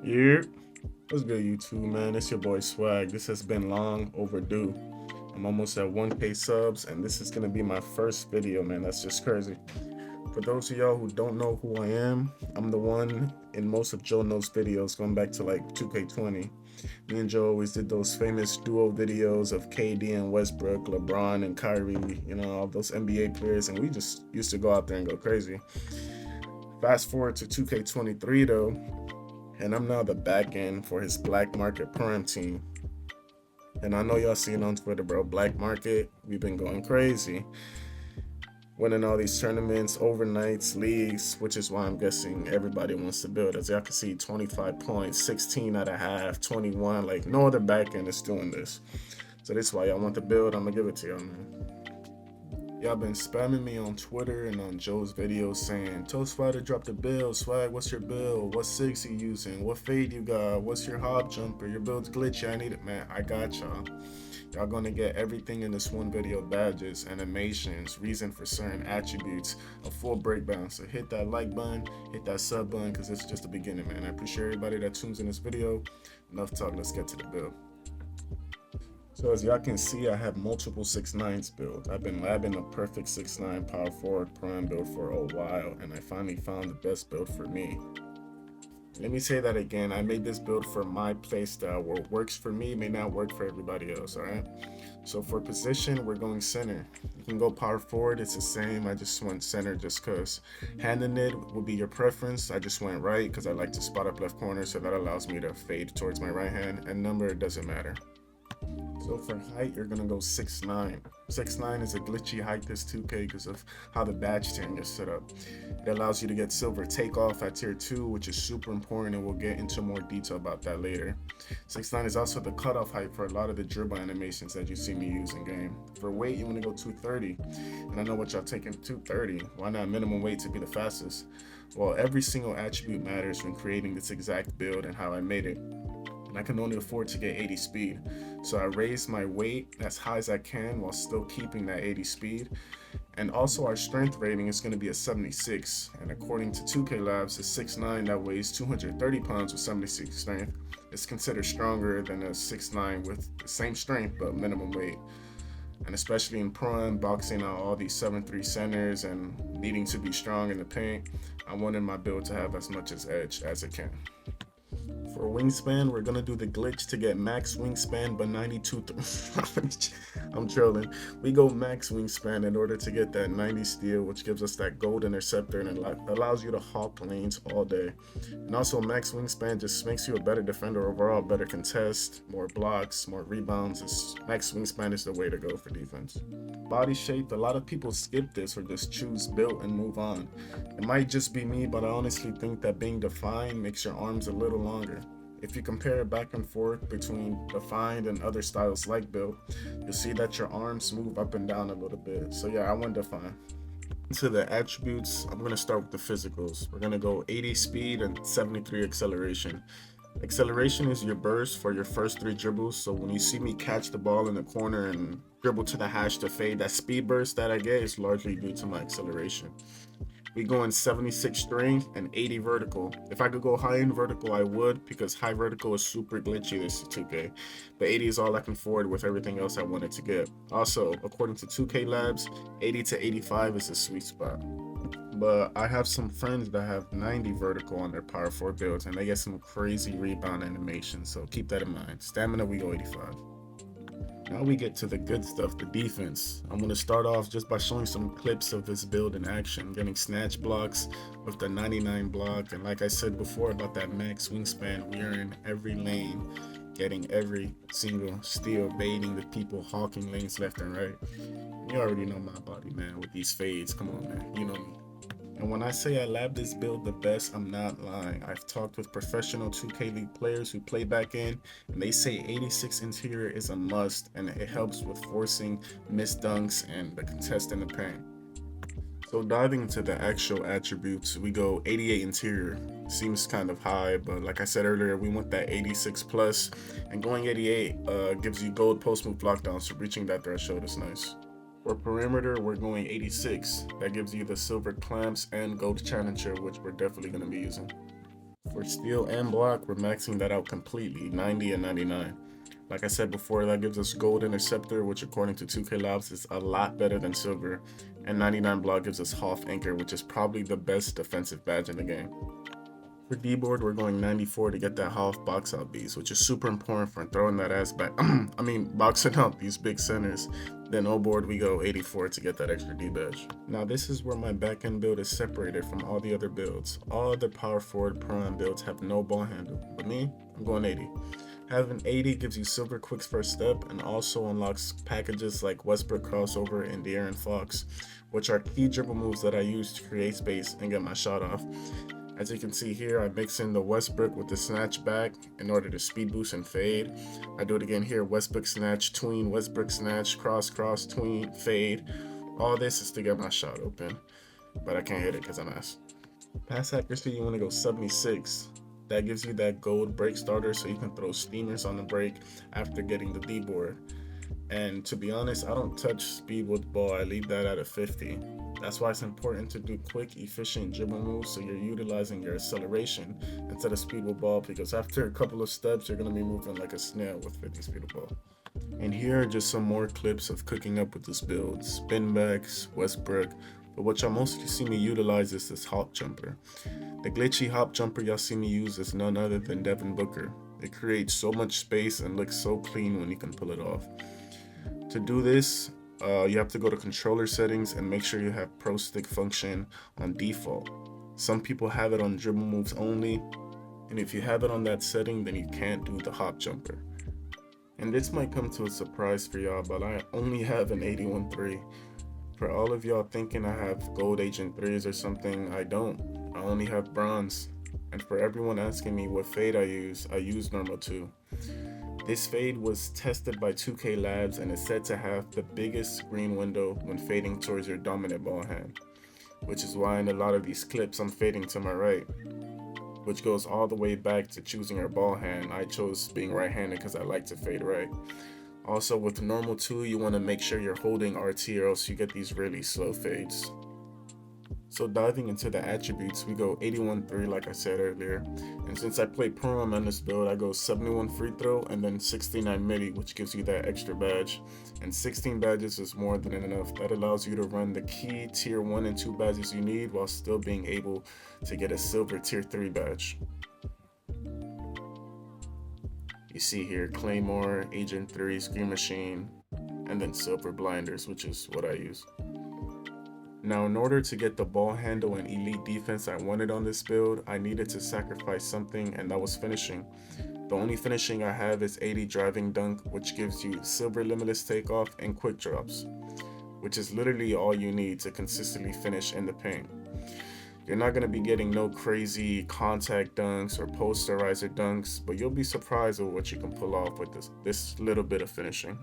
Yeah, what's good, YouTube, man? It's your boy Swag. This has been long overdue. I'm almost at 1K subs, and this is gonna be my first video, man. That's just crazy. For those of y'all who don't know who I am, I'm the one in most of Joe Knows videos going back to like 2K20. Me and Joe always did those famous duo videos of KD and Westbrook, LeBron and Kyrie, all those NBA players, and we just used to go out there and go crazy. Fast forward to 2K23 though, and I'm now the back end for his Black Market Prime team. And I know y'all seen on Twitter, bro. Black Market, we've been going crazy, winning all these tournaments, overnights, leagues, which is why I'm guessing everybody wants to build. As y'all can see, 25 points, 16 at a half, 21. Like no other back end is doing this. So this is why y'all want to build. I'm gonna give it to y'all, man. Y'all been spamming me on Twitter and on Joe's videos saying, Toast Spider dropped the build. Swag, what's your build? What SIGs you using? What fade you got? What's your hop jumper? Your build's glitchy. I need it, man. I got y'all. Y'all gonna get everything in this one video: badges, animations, reason for certain attributes, a full breakdown. So hit that like button, hit that sub button, because it's just the beginning, man. I appreciate everybody that tunes in this video. Enough talk, let's get to the build. So as y'all can see, I have multiple 6'9s built. I've been labbing a perfect 6'9 power forward prime build for a while, and I finally found the best build for me. Let me say that again. I made this build for my playstyle. What works for me may not work for everybody else, alright? So for position, we're going center. You can go power forward, it's the same. I just went center just because. Hand in it would be your preference. I just went right because I like to spot up left corner, so that allows me to fade towards my right hand. And number, it doesn't matter. So for height, you're gonna go 6'9". 6'9 is a glitchy height this 2K because of how the badge tiering is set up. It allows you to get silver takeoff at tier 2, which is super important, and we'll get into more detail about that later. 6'9 is also the cutoff height for a lot of the dribble animations that you see me use in game. For weight, you wanna go 230. And I know what y'all taking 230. Why not minimum weight to be the fastest? Well, every single attribute matters when creating this exact build and how I made it. And I can only afford to get 80 speed. So I raised my weight as high as I can while still keeping that 80 speed. And also our strength rating is going to be a 76. And according to 2K Labs, a 6'9 that weighs 230 pounds with 76 strength is considered stronger than a 6'9 with the same strength but minimum weight. And especially in prime, boxing out all these 7'3 centers and needing to be strong in the paint, I wanted my build to have as much as edge as it can. For wingspan, we're gonna do the glitch to get max wingspan, but 92. I'm trolling. We go max wingspan in order to get that 90 steal, which gives us that gold interceptor and it allows you to hawk lanes all day. And also, max wingspan just makes you a better defender overall, better contest, more blocks, more rebounds. Max wingspan is the way to go for defense. Body shape, a lot of people skip this or just choose built and move on. It might just be me, but I honestly think that being defined makes your arms a little longer. If you compare it back and forth between defined and other styles like built, you'll see that your arms move up and down a little bit. So yeah, I went defined. To the attributes, I'm going to start with the physicals. We're going to go 80 speed and 73 acceleration. Acceleration is your burst for your first 3 dribbles. So when you see me catch the ball in the corner and dribble to the hash to fade, that speed burst that I get is largely due to my acceleration. We go in 76 strength and 80 vertical. If I could go high in vertical, I would, because high vertical is super glitchy this 2K. But 80 is all I can afford with everything else I wanted to get. Also, according to 2K Labs, 80 to 85 is a sweet spot. But I have some friends that have 90 vertical on their power 4 builds, and they get some crazy rebound animations, so keep that in mind. Stamina, we go 85. Now we get to the good stuff, the defense. I'm going to start off just by showing some clips of this build in action, getting snatch blocks with the 99 block, and like I said before about that max wingspan, we are in every lane, getting every single steal, baiting the people, hawking lanes left and right. You already know my body, man, with these fades. Come on, man, you know me. And when I say I lab this build the best, I'm not lying. I've talked with professional 2K League players who play backend, and they say 86 interior is a must, and it helps with forcing missed dunks and the contest in the paint. So diving into the actual attributes, we go 88 interior. Seems kind of high, but like I said earlier, we want that 86 plus, and going 88 gives you gold post move lockdown, so reaching that threshold is nice. For perimeter, we're going 86. That gives you the silver clamps and gold challenger, which we're definitely going to be using. For steel and block, we're maxing that out completely, 90 and 99. Like I said before, that gives us gold interceptor, which according to 2K Labs is a lot better than silver. And 99 block gives us Hoff anchor, which is probably the best defensive badge in the game. For D-board, we're going 94 to get that Hoff box out beast, which is super important for throwing that ass back. Boxing out these big centers. Then O-board, we go 84 to get that extra D badge. Now this is where my back-end build is separated from all the other builds. All other power forward prime builds have no ball handle, but me, I'm going 80. Having 80 gives you silver quick's first step and also unlocks packages like Westbrook crossover and De'Aaron Fox, which are key dribble moves that I use to create space and get my shot off. As you can see here, I mix in the Westbrook with the snatch back in order to speed boost and fade. I do it again here, Westbrook snatch, tween, Westbrook snatch, cross, tween, fade. All this is to get my shot open, but I can't hit it because I'm ass. Pass accuracy, you want to go 76. That gives you that gold break starter so you can throw steamers on the break after getting the D board. And to be honest, I don't touch speed with the ball, I leave that at a 50. That's why it's important to do quick, efficient dribble moves so you're utilizing your acceleration instead of speed with ball, because after a couple of steps, you're going to be moving like a snail with 50 speed with ball. And here are just some more clips of cooking up with this build. Spin backs, Westbrook, but what y'all mostly see me utilize is this hop jumper. The glitchy hop jumper y'all see me use is none other than Devin Booker. It creates so much space and looks so clean when you can pull it off. To do this, you have to go to controller settings and make sure you have pro stick function on default. Some people have it on dribble moves only, and if you have it on that setting, then you can't do the hop jumper. And this might come to a surprise for y'all, but I only have an 81-3. For all of y'all thinking I have gold agent 3s or something, I don't. I only have bronze. And for everyone asking me what fade I use normal 2. This fade was tested by 2K Labs and is said to have the biggest screen window when fading towards your dominant ball hand, which is why in a lot of these clips I'm fading to my right, which goes all the way back to choosing your ball hand. I chose being right-handed because I like to fade right. Also with normal 2, you want to make sure you're holding RT or else you get these really slow fades. So diving into the attributes, we go 81-3 like I said earlier, and since I play Prom on this build, I go 71 free throw and then 69 midi, which gives you that extra badge, and 16 badges is more than enough. That allows you to run the key tier 1 and 2 badges you need while still being able to get a silver tier 3 badge. You see here Claymore, Agent 3, Screen Machine, and then silver blinders, which is what I use. Now in order to get the ball handle and elite defense I wanted on this build, I needed to sacrifice something, and that was finishing. The only finishing I have is 80 driving dunk, which gives you silver limitless takeoff and quick drops, which is literally all you need to consistently finish in the paint. You're not going to be getting no crazy contact dunks or posterizer dunks, but you'll be surprised at what you can pull off with this little bit of finishing.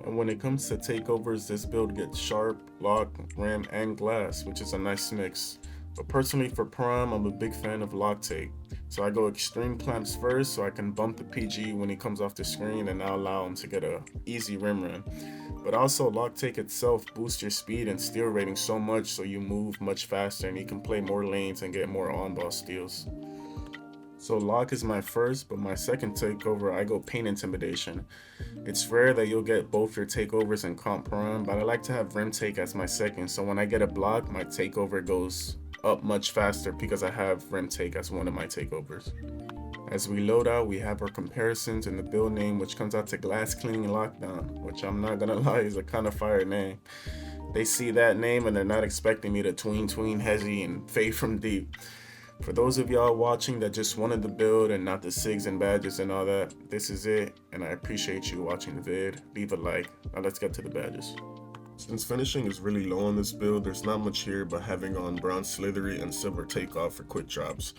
And when it comes to takeovers, this build gets sharp, lock, ram, and glass, which is a nice mix. But personally for Prime, I'm a big fan of lock take. So I go extreme clamps first so I can bump the PG when he comes off the screen and now allow him to get a easy rim run. But also lock take itself boosts your speed and steal rating so much so you move much faster and you can play more lanes and get more on-ball steals. So lock is my first, but my second takeover, I go paint intimidation. It's rare that you'll get both your takeovers in comp prime, but I like to have rim take as my second, so when I get a block, my takeover goes up much faster because I have rim take as one of my takeovers. As we load out, we have our comparisons and the build name, which comes out to Glass Cleaning Lockdown, which I'm not gonna lie is a kind of fire name. They see that name and they're not expecting me to tween hezzy and fade from deep. For those of y'all watching that just wanted the build and not the SIGs and badges and all that, this is it, and I appreciate you watching the vid. Leave a like. Now let's get to the badges. Since finishing is really low on this build, there's not much here but having on bronze slithery and silver takeoff for quick drops.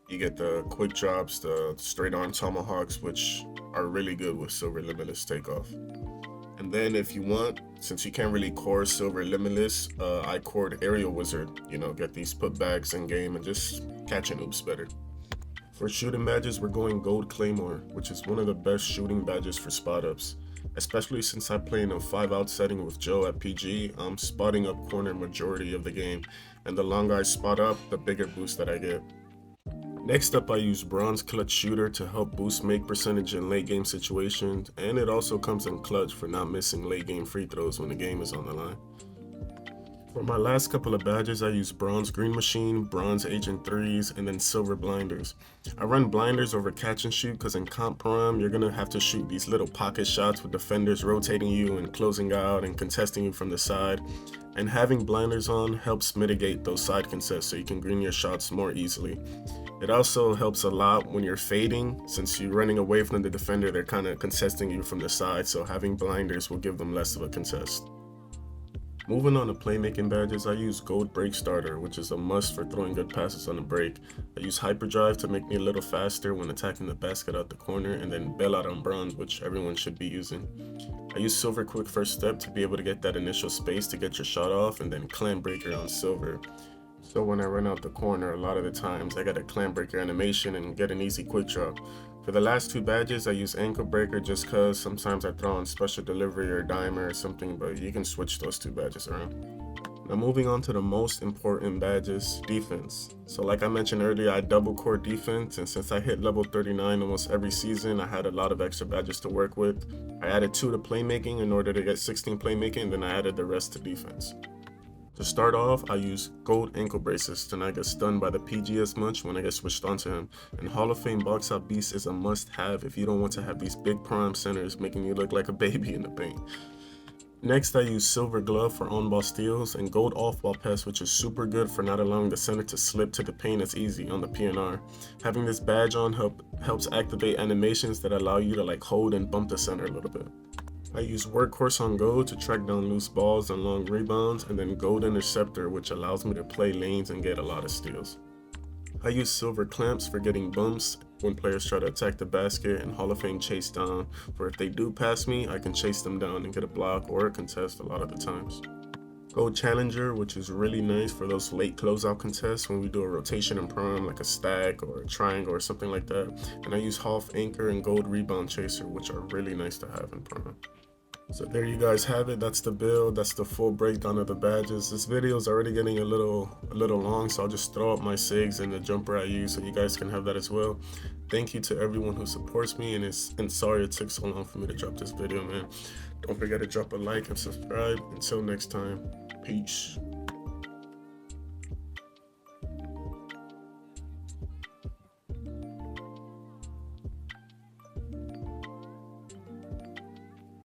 You get the quick drops, the straight arm tomahawks, which are really good with silver limitless takeoff. And then if you want, since you can't really core silver limitless, I cored aerial wizard, get these putbacks in game and just catching oops better. For shooting badges, we're going gold claymore, which is one of the best shooting badges for spot ups. Especially since I play in a 5-out setting with Joe at PG, I'm spotting up corner majority of the game, and the longer I spot up, the bigger boost that I get. Next up, I use Bronze Clutch Shooter to help boost make percentage in late game situations, and it also comes in clutch for not missing late game free throws when the game is on the line. For my last couple of badges, I use Bronze Green Machine, Bronze Agent 3s, and then Silver Blinders. I run blinders over catch and shoot because in Comp Prime, you're going to have to shoot these little pocket shots with defenders rotating you and closing out and contesting you from the side. And having blinders on helps mitigate those side contests so you can green your shots more easily. It also helps a lot when you're fading, since you're running away from the defender, they're kind of contesting you from the side, so having blinders will give them less of a contest. Moving on to playmaking badges, I use Gold Break Starter, which is a must for throwing good passes on the break. I use Hyperdrive to make me a little faster when attacking the basket out the corner, and then Bailout on Bronze, which everyone should be using. I use Silver Quick First Step to be able to get that initial space to get your shot off, and then Clam Breaker on Silver. So when I run out the corner, a lot of the times I got a Clam Breaker animation and get an easy quick drop. For the last two badges, I use Ankle Breaker just cause sometimes I throw on Special Delivery or Dimer or something, but you can switch those two badges around. Now moving on to the most important badges, defense. So like I mentioned earlier, I double core defense, and since I hit level 39 almost every season, I had a lot of extra badges to work with. I added 2 to playmaking in order to get 16 playmaking, and then I added the rest to defense. To start off, I use Gold Ankle Braces to not get stunned by the PG as much when I get switched onto him. And Hall of Fame Box Out Beast is a must-have if you don't want to have these big prime centers making you look like a baby in the paint. Next, I use Silver Glove for on-ball steals and Gold Off-Ball Pass, which is super good for not allowing the center to slip to the paint as easy on the PNR. Having this badge on helps activate animations that allow you to hold and bump the center a little bit. I use Workhorse on Gold to track down loose balls and long rebounds, and then Gold Interceptor, which allows me to play lanes and get a lot of steals. I use Silver Clamps for getting bumps when players try to attack the basket, and Hall of Fame Chase Down, for if they do pass me, I can chase them down and get a block or a contest a lot of the times. Gold Challenger, which is really nice for those late closeout contests when we do a rotation in Prime, like a stack or a triangle or something like that. And I use Half Anchor and Gold Rebound Chaser, which are really nice to have in Prime. So there you guys have it. That's the build. That's the full breakdown of the badges. This video is already getting a little long, so I'll just throw up my SIGs and the jumper I use so you guys can have that as well. Thank you to everyone who supports me, and sorry it took so long for me to drop this video, man. Don't forget to drop a like and subscribe. Until next time, peace.